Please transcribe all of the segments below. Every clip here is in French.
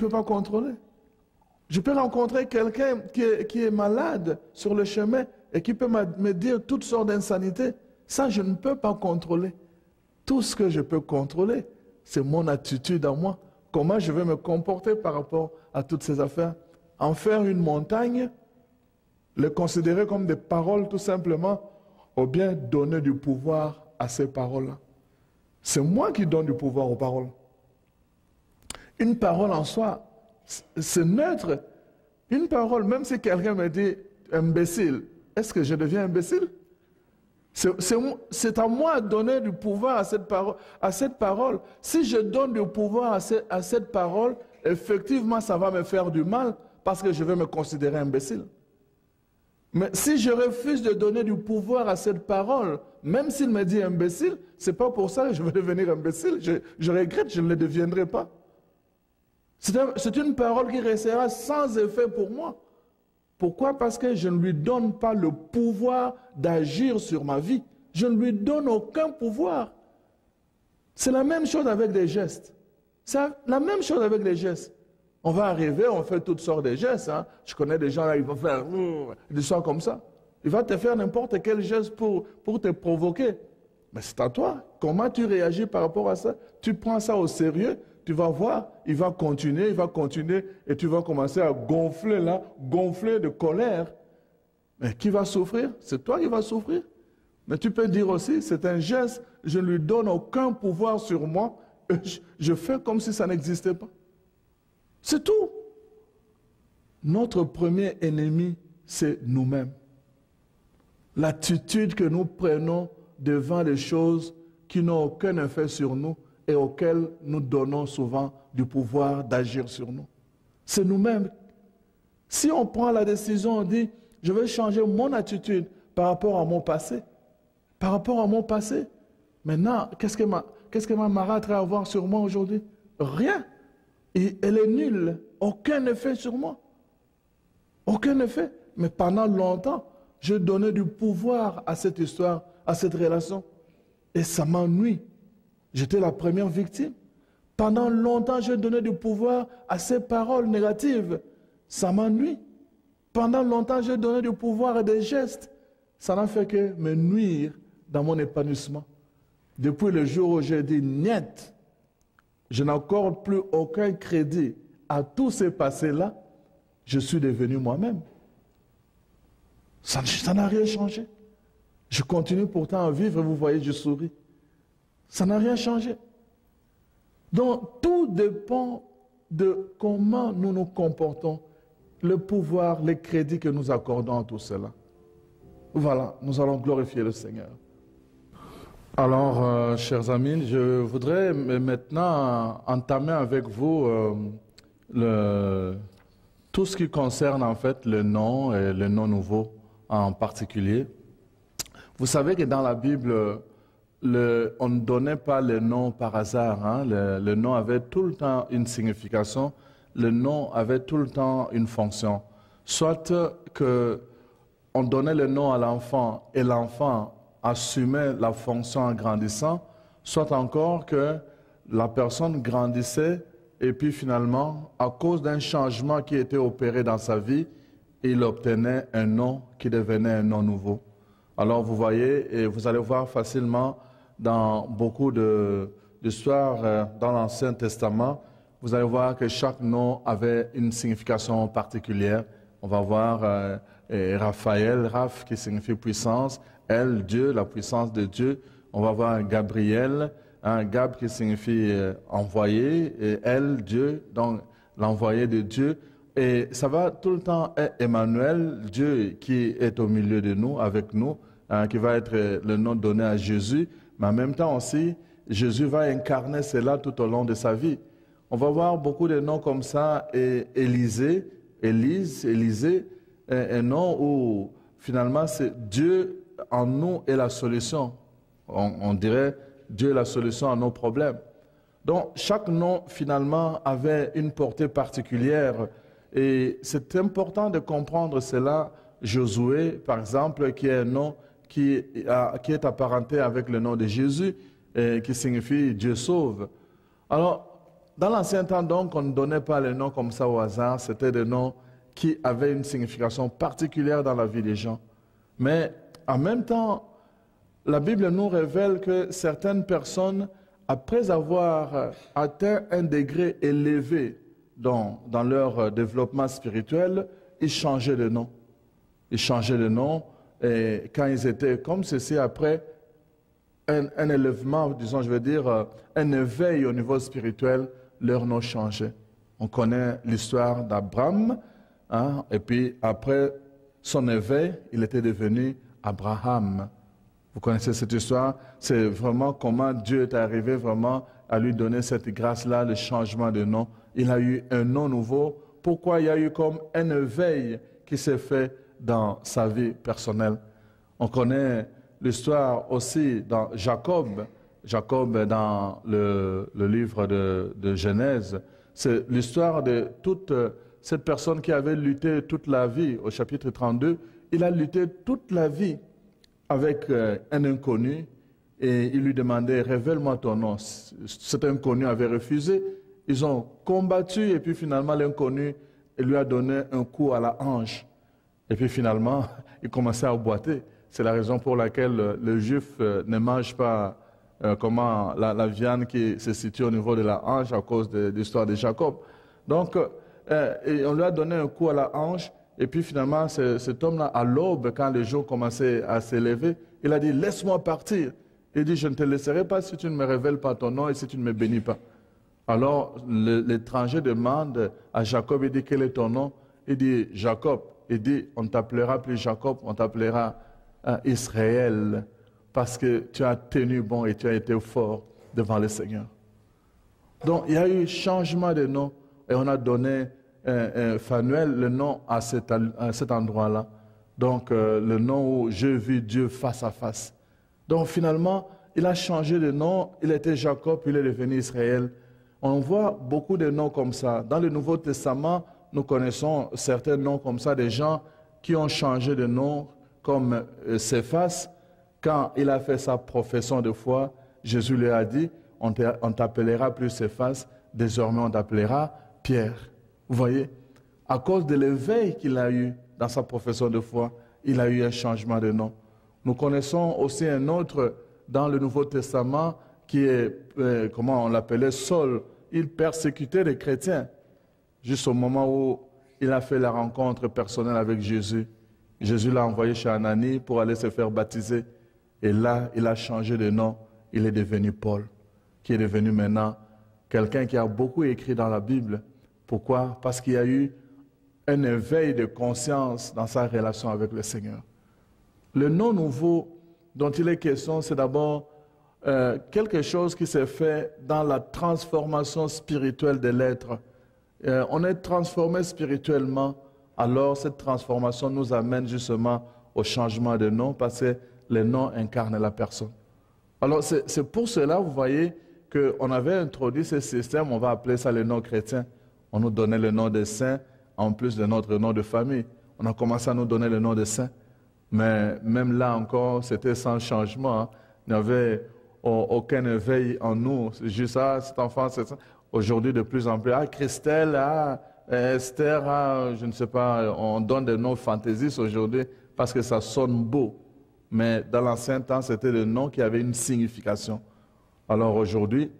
peux pas contrôler. Je peux rencontrer quelqu'un qui est malade sur le chemin et qui peut me dire toutes sortes d'insanités. Ça, je ne peux pas contrôler. Tout ce que je peux contrôler, c'est mon attitude à moi. Comment je vais me comporter par rapport à toutes ces affaires. En faire une montagne, le considérer comme des paroles tout simplement, ou bien donner du pouvoir à ces paroles-là. C'est moi qui donne du pouvoir aux paroles. Une parole en soi, c'est neutre. Une parole, même si quelqu'un me dit imbécile, est-ce que je deviens imbécile? C'est à moi de donner du pouvoir à cette parole. Si je donne du pouvoir à cette parole, effectivement, ça va me faire du mal parce que je vais me considérer imbécile. Mais si je refuse de donner du pouvoir à cette parole, même s'il me dit imbécile, ce n'est pas pour ça que je vais devenir imbécile. Je regrette, je ne le deviendrai pas. C'est une parole qui restera sans effet pour moi. Pourquoi? Parce que je ne lui donne pas le pouvoir d'agir sur ma vie. Je ne lui donne aucun pouvoir. C'est la même chose avec des gestes. C'est la même chose avec les gestes. On va arriver, on fait toutes sortes de gestes. Hein. Je connais des gens là, ils vont faire des choses comme ça. Il va te faire n'importe quel geste pour te provoquer. Mais c'est à toi. Comment tu réagis par rapport à ça? Tu prends ça au sérieux, tu vas voir, il va continuer, et tu vas commencer à gonfler là, gonfler de colère. Mais qui va souffrir? C'est toi qui vas souffrir. Mais tu peux dire aussi, c'est un geste, je ne lui donne aucun pouvoir sur moi, je fais comme si ça n'existait pas. C'est tout. Notre premier ennemi, c'est nous-mêmes. L'attitude que nous prenons devant les choses qui n'ont aucun effet sur nous et auxquelles nous donnons souvent du pouvoir d'agir sur nous. C'est nous-mêmes. Si on prend la décision, on dit, je vais changer mon attitude par rapport à mon passé. Par rapport à mon passé. Maintenant, qu'est-ce que ma marâtre a à voir sur moi aujourd'hui? Rien. Et elle est nulle. Aucun effet sur moi. Aucun effet. Mais pendant longtemps, je donnais du pouvoir à cette histoire, à cette relation. Et ça m'ennuie. J'étais la première victime. Pendant longtemps, je donnais du pouvoir à ces paroles négatives. Ça m'ennuie. Pendant longtemps, je donnais du pouvoir à des gestes. Ça n'a fait que me nuire dans mon épanouissement. Depuis le jour où j'ai dit « niet », je n'accorde plus aucun crédit à tous ces passés-là, je suis devenu moi-même. Ça n'a rien changé. Je continue pourtant à vivre, vous voyez, je souris. Ça n'a rien changé. Donc, tout dépend de comment nous nous comportons, le pouvoir, les crédits que nous accordons à tout cela. Voilà, nous allons glorifier le Seigneur. Alors, chers amis, je voudrais maintenant entamer avec vous tout ce qui concerne en fait le nom et le nom nouveau en particulier. Vous savez que dans la Bible, on ne donnait pas le nom par hasard. Hein? Le nom avait tout le temps une signification. Le nom avait tout le temps une fonction. Soit qu'on donnait le nom à l'enfant et l'enfant assumait la fonction en grandissant, soit encore que la personne grandissait et puis finalement, à cause d'un changement qui était opéré dans sa vie, il obtenait un nom qui devenait un nom nouveau. Alors vous voyez, et vous allez voir facilement dans beaucoup d'histoires dans l'Ancien Testament, vous allez voir que chaque nom avait une signification particulière. On va voir Raphaël, Raph qui signifie puissance, El, Dieu, la puissance de Dieu. On va voir Gabriel, Gab qui signifie envoyé, et El, Dieu, donc l'envoyé de Dieu. Et ça va tout le temps être Emmanuel, Dieu qui est au milieu de nous, avec nous, qui va être le nom donné à Jésus. Mais en même temps aussi, Jésus va incarner cela tout au long de sa vie. On va voir beaucoup de noms comme ça, et Élysée, un nom où finalement c'est Dieu en nous est la solution. On dirait Dieu est la solution à nos problèmes. Donc chaque nom finalement avait une portée particulière et c'est important de comprendre cela. Josué par exemple qui est un nom qui est apparenté avec le nom de Jésus et qui signifie Dieu sauve. Alors Dans l'ancien temps, donc, on ne donnait pas les noms comme ça au hasard. C'était des noms qui avaient une signification particulière dans la vie des gens. Mais en même temps, la Bible nous révèle que certaines personnes, après avoir atteint un degré élevé dans leur développement spirituel, ils changeaient de nom. Ils changeaient de nom et quand ils étaient comme ceci, après un élèvement, disons, je veux dire, un éveil au niveau spirituel, leur nom changeait. On connaît l'histoire d'Abraham, hein, et puis après son éveil, il était devenu Abraham. Vous connaissez cette histoire? C'est vraiment comment Dieu est arrivé vraiment à lui donner cette grâce-là, le changement de nom. Il a eu un nom nouveau. Pourquoi? Il y a eu comme un éveil qui s'est fait dans sa vie personnelle. On connaît l'histoire aussi dans Jacob. Jacob dans le livre de Genèse. C'est l'histoire de toute cette personne qui avait lutté toute la vie. Au chapitre 32, il a lutté toute la vie avec un inconnu et il lui demandait « Révèle-moi ton nom ». Cet inconnu avait refusé. Ils ont combattu et puis finalement l'inconnu lui a donné un coup à la hanche. Et puis finalement, il commençait à boiter. C'est la raison pour laquelle le juif ne mange pas la viande qui se situe au niveau de la hanche à cause de l'histoire de Jacob. Donc, et on lui a donné un coup à la hanche. Et puis finalement, cet homme-là, à l'aube, quand le jour commençait à s'élever, il a dit « Laisse-moi partir ». Il dit « Je ne te laisserai pas si tu ne me révèles pas ton nom et si tu ne me bénis pas ». Alors l'étranger demande à Jacob, il dit « Quel est ton nom ?» Il dit « Jacob ». Il dit « On ne t'appellera plus Jacob, on t'appellera Israël, parce que tu as tenu bon et tu as été fort devant le Seigneur. » Donc il y a eu changement de nom et on a donné Phanuel, le nom à cet endroit-là. Donc, le nom où j'ai vu Dieu face à face. Donc, finalement, il a changé de nom. Il était Jacob, il est devenu Israël. On voit beaucoup de noms comme ça. Dans le Nouveau Testament, nous connaissons certains noms comme ça, des gens qui ont changé de nom, comme Céphas. Quand il a fait sa profession de foi, Jésus lui a dit, on t'appellera plus Céphas, désormais on t'appellera Pierre. Vous voyez, à cause de l'éveil qu'il a eu dans sa profession de foi, il a eu un changement de nom. Nous connaissons aussi un autre dans le Nouveau Testament qui est, comment on l'appelait, Saul. Il persécutait les chrétiens jusqu'au moment où il a fait la rencontre personnelle avec Jésus. Jésus l'a envoyé chez Ananie pour aller se faire baptiser. Et là, il a changé de nom. Il est devenu Paul, qui est devenu maintenant quelqu'un qui a beaucoup écrit dans la Bible. Pourquoi? Parce qu'il y a eu un éveil de conscience dans sa relation avec le Seigneur. Le nom nouveau dont il est question, c'est d'abord quelque chose qui s'est fait dans la transformation spirituelle de l'être. On est transformé spirituellement, alors cette transformation nous amène justement au changement de nom, parce que le nom incarne la personne. Alors c'est pour cela, vous voyez, qu'on avait introduit ce système, on va appeler ça le nom chrétien. On nous donnait le nom de saint en plus de notre nom de famille. On a commencé à nous donner le nom de saint. Mais même là encore, c'était sans changement. Hein. Il n'y avait aucun éveil en nous. C'est juste ça, cet enfant, c'est ça. Aujourd'hui, de plus en plus, Christelle, Esther, je ne sais pas, on donne des noms fantaisistes aujourd'hui parce que ça sonne beau. Mais dans l'ancien temps, c'était le nom qui avait une signification. Alors aujourd'hui,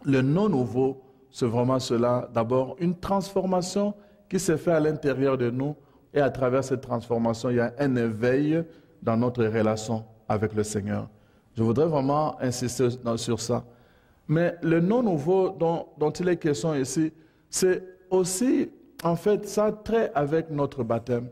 le nom nouveau, c'est vraiment cela. D'abord, une transformation qui s'est faite à l'intérieur de nous. Et à travers cette transformation, il y a un éveil dans notre relation avec le Seigneur. Je voudrais vraiment insister sur ça. Mais le nom nouveau dont il est question ici, c'est aussi, en fait, ça a trait avec notre baptême.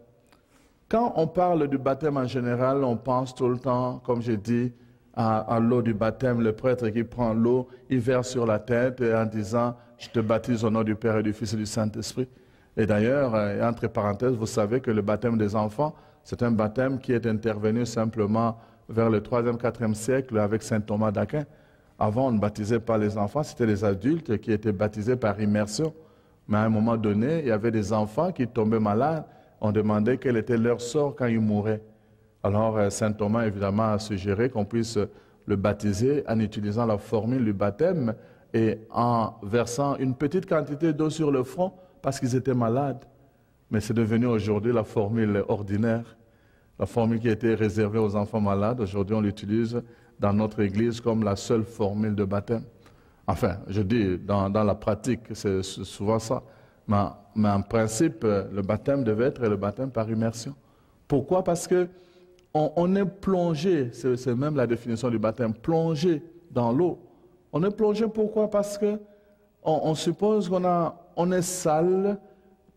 Quand on parle du baptême en général, on pense tout le temps, comme j'ai dit, à l'eau du baptême, le prêtre qui prend l'eau, il verse sur la tête en disant « Je te baptise au nom du Père et du Fils et du Saint-Esprit ». Et d'ailleurs, entre parenthèses, vous savez que le baptême des enfants, c'est un baptême qui est intervenu simplement vers le 3e, 4e siècle avec saint Thomas d'Aquin. Avant, on ne baptisait pas les enfants, c'était les adultes qui étaient baptisés par immersion. Mais à un moment donné, il y avait des enfants qui tombaient malades. On demandait quel était leur sort quand ils mouraient. Alors, saint Thomas, évidemment, a suggéré qu'on puisse le baptiser en utilisant la formule du baptême et en versant une petite quantité d'eau sur le front parce qu'ils étaient malades. Mais c'est devenu aujourd'hui la formule ordinaire, la formule qui était réservée aux enfants malades. Aujourd'hui, on l'utilise dans notre Église comme la seule formule de baptême. Enfin, je dis, dans la pratique, c'est souvent ça. Mais en principe, le baptême devait être le baptême par immersion. Pourquoi? Parce que on est plongé, c'est même la définition du baptême, plongé dans l'eau. On est plongé pourquoi? Parce que on suppose qu'on est sale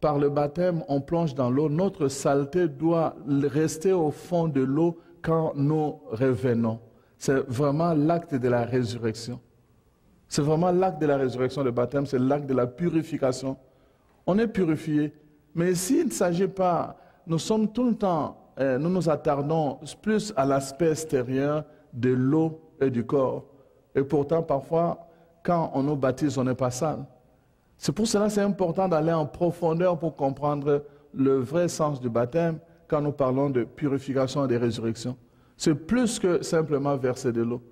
par le baptême, on plonge dans l'eau. Notre saleté doit rester au fond de l'eau quand nous revenons. C'est vraiment l'acte de la résurrection. C'est vraiment l'acte de la résurrection, le baptême, c'est l'acte de la purification. On est purifié, mais s'il ne s'agit pas, nous sommes tout le temps, nous nous attardons plus à l'aspect extérieur de l'eau et du corps. Et pourtant, parfois, quand on nous baptise, on n'est pas sale. C'est pour cela que c'est important d'aller en profondeur pour comprendre le vrai sens du baptême quand nous parlons de purification et de résurrection. C'est plus que simplement verser de l'eau.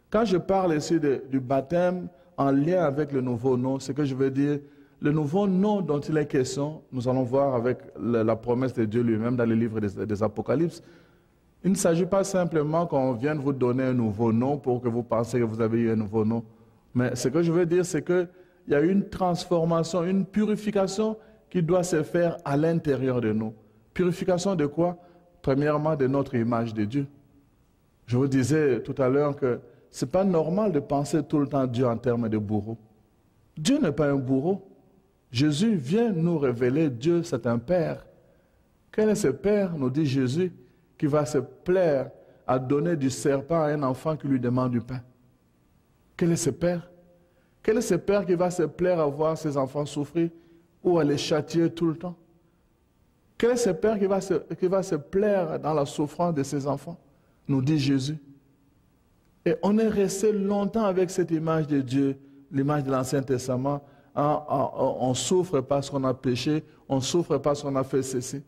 Quand je parle ici du baptême en lien avec le nouveau nom, c'est que je veux dire, le nouveau nom dont il est question, nous allons voir avec la promesse de Dieu lui-même dans le livre des Apocalypses. Il ne s'agit pas simplement qu'on vienne vous donner un nouveau nom pour que vous pensiez que vous avez eu un nouveau nom. Mais ce que je veux dire, c'est qu'il y a une transformation, une purification qui doit se faire à l'intérieur de nous. Purification de quoi? Premièrement, de notre image de Dieu. Je vous disais tout à l'heure que ce n'est pas normal de penser tout le temps Dieu en termes de bourreau. Dieu n'est pas un bourreau. Jésus vient nous révéler Dieu, c'est un Père. Quel est ce Père, nous dit Jésus, qui va se plaire à donner du serpent à un enfant qui lui demande du pain? Quel est ce Père? Quel est ce Père qui va se plaire à voir ses enfants souffrir ou à les châtier tout le temps? Quel est ce Père qui va se plaire dans la souffrance de ses enfants? Nous dit Jésus. Et on est resté longtemps avec cette image de Dieu, l'image de l'Ancien Testament. On souffre parce qu'on a péché, on souffre parce qu'on a fait ceci.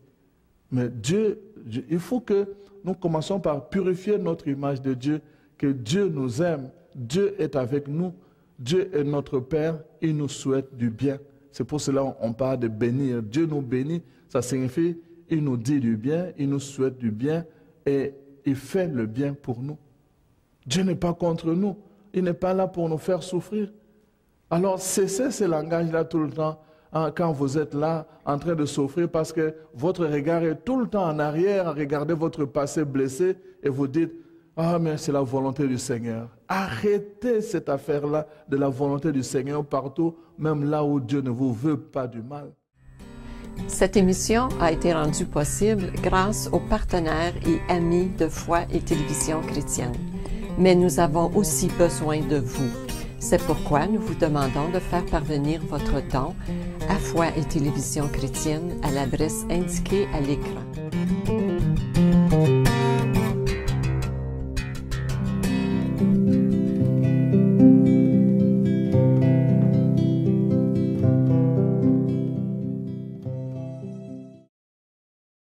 Mais Dieu, il faut que nous commençons par purifier notre image de Dieu, que Dieu nous aime, Dieu est avec nous, Dieu est notre Père, il nous souhaite du bien. C'est pour cela qu'on parle de bénir. Dieu nous bénit, ça signifie il nous dit du bien, il nous souhaite du bien et il fait le bien pour nous. Dieu n'est pas contre nous, il n'est pas là pour nous faire souffrir. Alors cessez ce langage-là tout le temps quand vous êtes là en train de souffrir parce que votre regard est tout le temps en arrière à regarder votre passé blessé et vous dites « Ah, mais c'est la volonté du Seigneur ». Arrêtez cette affaire-là de la volonté du Seigneur partout, même là où Dieu ne vous veut pas du mal. Cette émission a été rendue possible grâce aux partenaires et amis de Foi et Télévision chrétienne. Mais nous avons aussi besoin de vous. C'est pourquoi nous vous demandons de faire parvenir votre don à Foi et Télévision chrétienne à l'adresse indiquée à l'écran.